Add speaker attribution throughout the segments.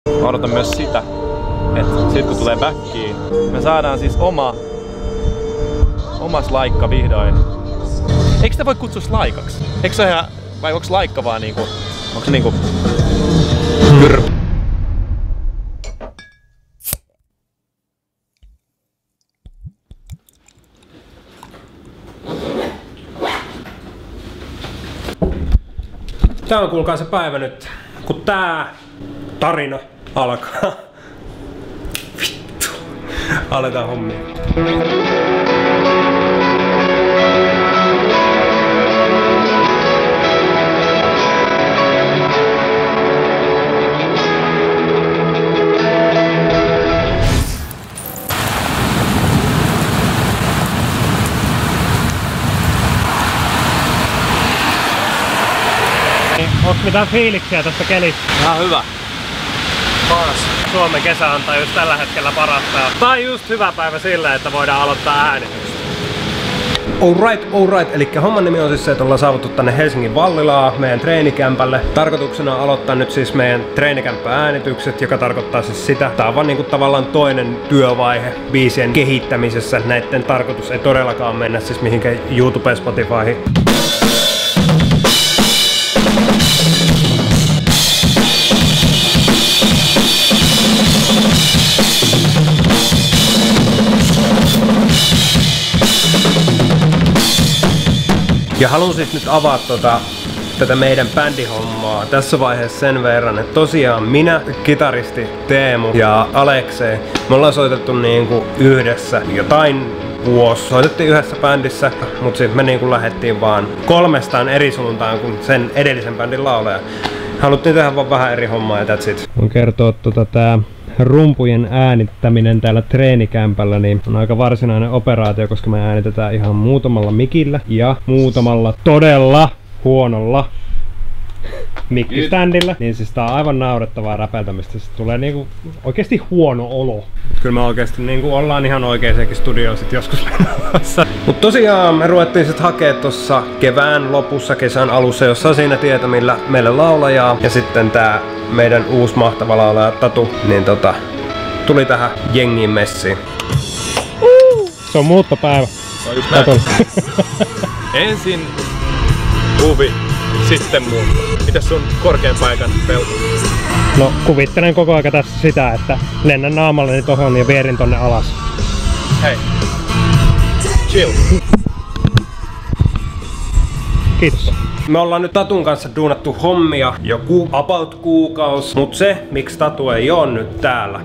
Speaker 1: Mä odotan myös sitä, että sit kun tulee backiin, me saadaan siis oma slaikka vihdoin. Eikö sitä voi kutsua slaikaksi? Eikö se ole ihan, vai onko slaikka vaan niinku, onko se niinku
Speaker 2: Tää on kuulkaa se päivä nyt, kun tää tarina alkaa. Vittu. Aletaan hommia.
Speaker 3: Onks mitään fiiliksiä tästä kelistä?
Speaker 1: ihan hyvä. Paras.
Speaker 3: Suomen kesä antaa just tällä hetkellä parasta. Tää on just hyvä päivä sille, että voidaan aloittaa äänitykset.
Speaker 2: Alright. Eli homman nimi on siis se, että ollaan saavuttu tänne Helsingin Vallilaa meidän treenikämpälle. Tarkoituksena on aloittaa nyt siis meidän treenikämppän äänitykset, joka tarkoittaa siis sitä. Tää on vaan niinku tavallaan toinen työvaihe biisien kehittämisessä. Näitten tarkoitus ei todellakaan mennä siis mihinkään YouTube, Spotifyhin. Ja haluan siis nyt avaa tätä meidän bändihommaa tässä vaiheessa sen verran, että tosiaan minä, kitaristi Teemu ja Aleksei, me ollaan soitettu niinku yhdessä jotain vuosi. Soitettiin yhdessä bändissä, mutta sitten me niinku lähdettiin vaan kolmestaan eri suuntaan kuin sen edellisen bändin laulaja. Haluttiin tehdä vaan vähän eri hommaa ja that's it. Voin kertoa tää rumpujen äänittäminen täällä treenikämpällä niin on aika varsinainen operaatio, koska me äänitetään ihan muutamalla mikillä ja muutamalla todella huonolla mikkiständillä. Niin siis tää on aivan naurettavaa räpeltämistä. Se tulee niinku oikeesti huono olo. Kyllä me oikeesti niinku ollaan ihan oikeeseenkin studioon sit joskus menossa. Mut tosiaan me ruvettiin sit hakee tossa kevään lopussa, kesän alussa, jossa siinä tietämillä meille laulajaa. Ja sitten tää meidän uusi mahtava laulaja Tatu, niin tuli tähän jengiin messiin. Se on muuttopäivä.
Speaker 1: Se on just näin. Ensin huvi, sitten muutto. Mitäs sun korkean paikan pelko?
Speaker 3: No kuvittelen koko ajan tässä sitä, että lennän naamalleni tohon ja vierin tonne alas.
Speaker 1: Hei. Chill.
Speaker 3: Kiitos.
Speaker 2: Me ollaan nyt Tatun kanssa duunattu hommia joku about kuukausi, mut se, miksi Tatu ei oo nyt täällä.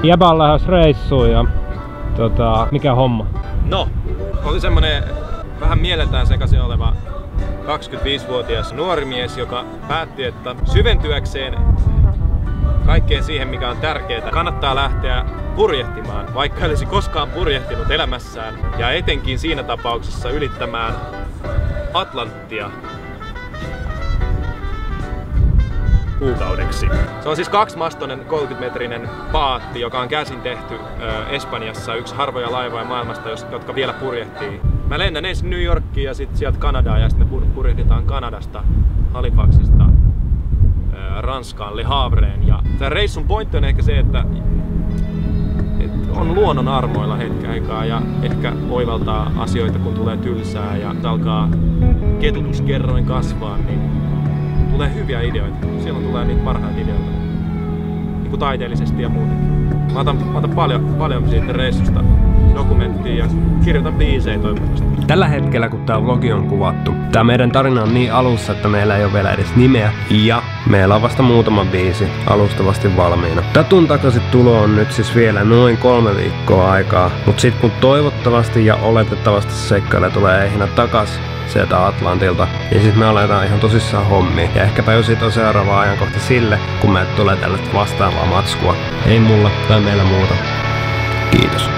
Speaker 3: Jäbä on lähes reissuun ja mikä homma?
Speaker 1: No, oli semmonen vähän mieleltään sekaisin oleva 25-vuotias nuori mies, joka päätti, että syventyäkseen kaikkeen siihen, mikä on tärkeää, kannattaa lähteä purjehtimaan, vaikka olisi koskaan purjehtinut elämässään, ja etenkin siinä tapauksessa ylittämään Atlanttia kuukaudeksi. Se on siis 2-mastoinen 30-metrinen paatti, joka on käsin tehty Espanjassa, yksi harvoja laivoja maailmasta, jotka vielä purjehtii. Mä lennän ensin New Yorkiin ja sitten sieltä Kanadaan ja sitten me purjehditaan Kanadasta, Halifaxista, Ranskaan, Le Havreen. Ja tämän reissun pointti on ehkä se, että on luonnon armoilla hetken aikaa ja ehkä oivaltaa asioita, kun tulee tylsää ja alkaa ketutuskerroin kasvaa, niin tulee hyviä ideoita. Silloin tulee niitä parhaita ideoita. Niin kuin taiteellisesti ja muutenkin. Mä otan paljon siitä reissusta dokumenttia ja kirjoitan biisejä toivottavasti.
Speaker 2: Tällä hetkellä, kun tää vlogi on kuvattu, tää meidän tarina on niin alussa, että meillä ei ole vielä edes nimeä. Ja meillä on vasta muutama biisi alustavasti valmiina. Tatun takaisin tulo on nyt siis vielä noin 3 viikkoa aikaa. Mut sit kun toivottavasti ja oletettavasti seikkaille tulee ehjänä takas sieltä Atlantilta, niin sit me aletaan ihan tosissaan hommia. Ja ehkäpä jo sit on seuraava ajankohta sille, kun meille tulee tällaista vastaavaa matskua. Ei mulla tai meillä muuta. Kiitos.